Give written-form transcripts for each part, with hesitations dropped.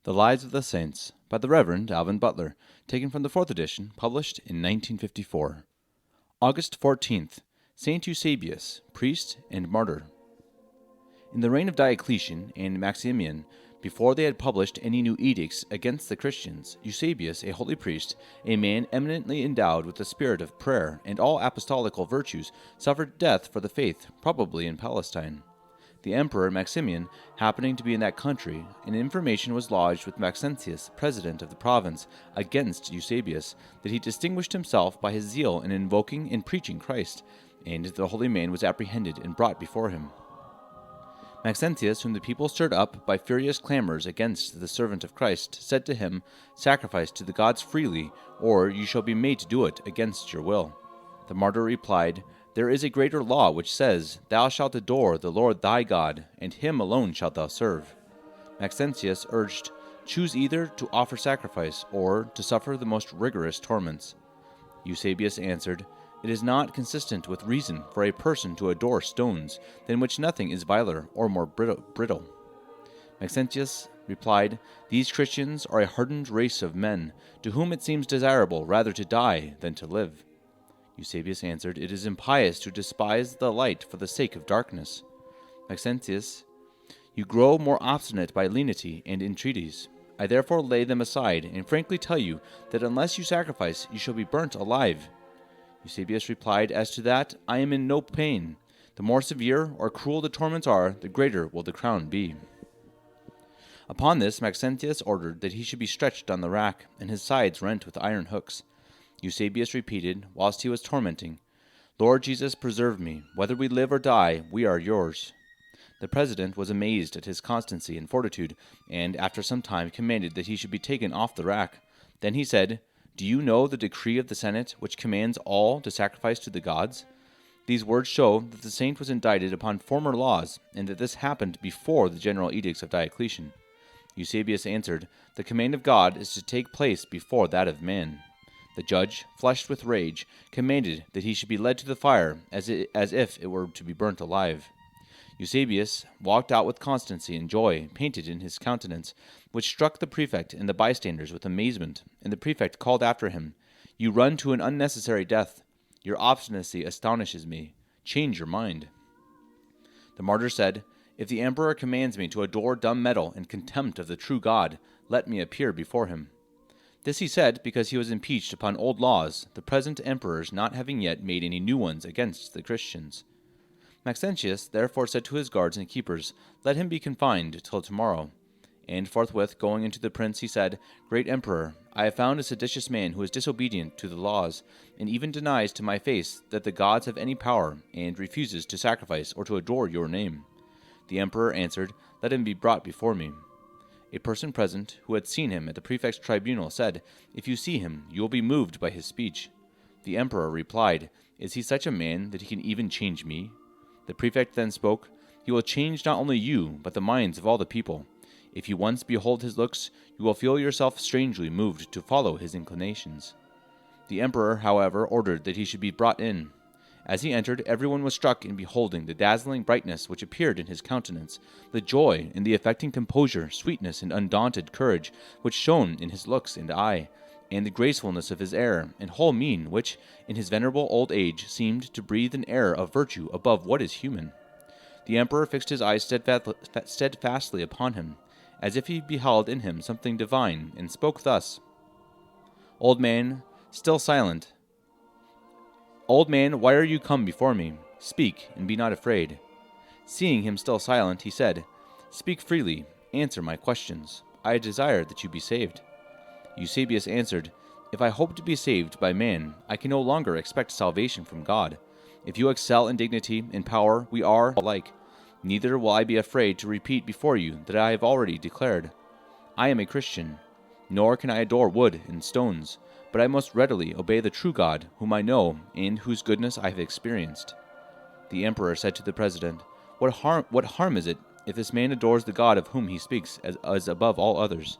The Lives of the Saints by the Reverend Alban Butler, taken from the 4th edition, published in 1954. August 14th, Saint Eusebius, priest and martyr. In the reign of Diocletian and Maximian, before they had published any new edicts against the Christians, Eusebius, a holy priest, a man eminently endowed with the spirit of prayer and all apostolical virtues, suffered death for the faith, probably in Palestine. The Emperor Maximian happening to be in that country, an information was lodged with Maxentius, president of the province, against Eusebius, that he distinguished himself by his zeal in invoking and preaching Christ, and the holy man was apprehended and brought before him. Maxentius, whom the people stirred up by furious clamors against the servant of Christ, said to him, "Sacrifice to the gods freely, or you shall be made to do it against your will." The martyr replied, "There is a greater law which says, Thou shalt adore the Lord thy God, and him alone shalt thou serve." Maxentius urged, "Choose either to offer sacrifice, or to suffer the most rigorous torments." Eusebius answered, "It is not consistent with reason for a person to adore stones, than which nothing is viler or more brittle." Maxentius replied, "These Christians are a hardened race of men, to whom it seems desirable rather to die than to live." Eusebius answered, "It is impious to despise the light for the sake of darkness." Maxentius, "You grow more obstinate by lenity and entreaties. I therefore lay them aside, and frankly tell you that unless you sacrifice, you shall be burnt alive." Eusebius replied, "As to that, I am in no pain. The more severe or cruel the torments are, the greater will the crown be." Upon this, Maxentius ordered that he should be stretched on the rack, and his sides rent with iron hooks. Eusebius repeated, whilst he was tormenting, "Lord Jesus, preserve me. Whether we live or die, we are yours." The president was amazed at his constancy and fortitude, and after some time commanded that he should be taken off the rack. Then he said, "Do you know the decree of the Senate, which commands all to sacrifice to the gods?" These words show that the saint was indicted upon former laws, and that this happened before the general edicts of Diocletian. Eusebius answered, "The command of God is to take place before that of man." The judge, flushed with rage, commanded that he should be led to the fire, as if it were to be burnt alive. Eusebius walked out with constancy and joy painted in his countenance, which struck the prefect and the bystanders with amazement, and the prefect called after him, "You run to an unnecessary death. Your obstinacy astonishes me. Change your mind." The martyr said, "If the emperor commands me to adore dumb metal in contempt of the true God, let me appear before him." This he said because he was impeached upon old laws, the present emperors not having yet made any new ones against the Christians. Maxentius therefore said to his guards and keepers, "Let him be confined till tomorrow." And forthwith going into the prince, he said, "Great emperor, I have found a seditious man who is disobedient to the laws, and even denies to my face that the gods have any power, and refuses to sacrifice or to adore your name." The emperor answered, "Let him be brought before me." A person present, who had seen him at the prefect's tribunal, said, "If you see him, you will be moved by his speech." The emperor replied, "Is he such a man that he can even change me?" The prefect then spoke, "He will change not only you, but the minds of all the people. If you once behold his looks, you will feel yourself strangely moved to follow his inclinations." The emperor, however, ordered that he should be brought in. As he entered, everyone was struck in beholding the dazzling brightness which appeared in his countenance, the joy and the affecting composure, sweetness, and undaunted courage which shone in his looks and eye, and the gracefulness of his air and whole mien, which, in his venerable old age, seemed to breathe an air of virtue above what is human. The emperor fixed his eyes steadfastly upon him, as if he beheld in him something divine, and spoke thus, Old man, why are you come before me? Speak, and be not afraid." Seeing him still silent, he said, "Speak freely, answer my questions. I desire that you be saved." Eusebius answered, "If I hope to be saved by man, I can no longer expect salvation from God. If you excel in dignity and power, we are alike. Neither will I be afraid to repeat before you that I have already declared. I am a Christian, nor can I adore wood and stones, but I most readily obey the true God, whom I know, and whose goodness I have experienced." The emperor said to the president, What harm is it if this man adores the God of whom he speaks as above all others?"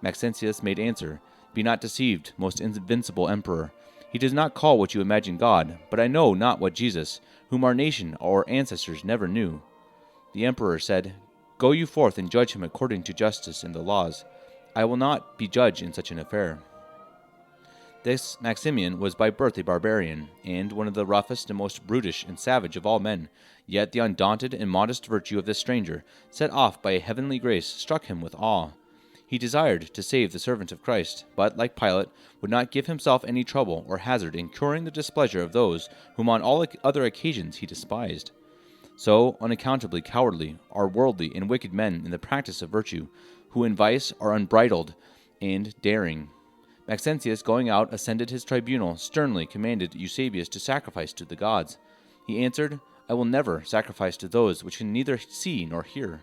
Maxentius made answer, "Be not deceived, most invincible emperor. He does not call what you imagine God, but I know not what Jesus, whom our nation or ancestors never knew." The emperor said, "Go you forth and judge him according to justice and the laws. I will not be judge in such an affair. This Maximian was by birth a barbarian, and one of the roughest and most brutish and savage of all men, yet the undaunted and modest virtue of this stranger, set off by a heavenly grace, struck him with awe. He desired to save the servant of Christ, but, like Pilate, would not give himself any trouble or hazard in curing the displeasure of those whom on all other occasions he despised. So unaccountably cowardly are worldly and wicked men in the practice of virtue, who in vice are unbridled and daring. Maxentius, going out, ascended his tribunal, sternly commanded Eusebius to sacrifice to the gods. He answered, I will never sacrifice to those which can neither see nor hear.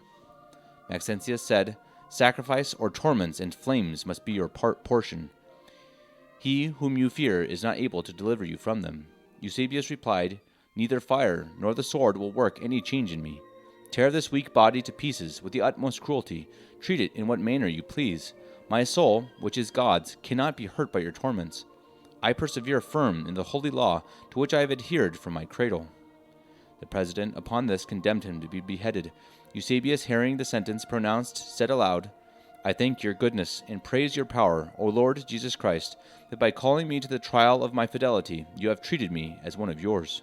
Maxentius said, Sacrifice or torments and flames must be your portion. He whom you fear is not able to deliver you from them. Eusebius replied, Neither fire nor the sword will work any change in me. Tear this weak body to pieces with the utmost cruelty. Treat it in what manner you please. My soul, which is God's, cannot be hurt by your torments. I persevere firm in the holy law to which I have adhered from my cradle. The president upon this condemned him to be beheaded. Eusebius, hearing the sentence pronounced, said aloud, I thank your goodness and praise your power, O Lord Jesus Christ, that by calling me to the trial of my fidelity, you have treated me as one of yours.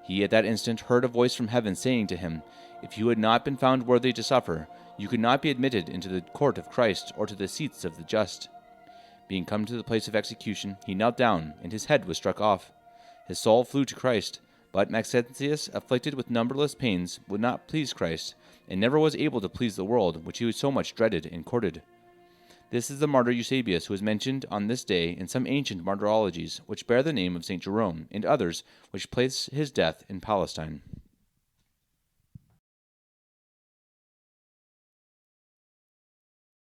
He at that instant heard a voice from heaven saying to him, If you had not been found worthy to suffer, you could not be admitted into the court of Christ or to the seats of the just. Being come to the place of execution, he knelt down, and his head was struck off. His soul flew to Christ, but Maxentius, afflicted with numberless pains, would not please Christ, and never was able to please the world, which he so much dreaded and courted. This is the martyr Eusebius, who is mentioned on this day in some ancient martyrologies, which bear the name of St. Jerome, and others which place his death in Palestine.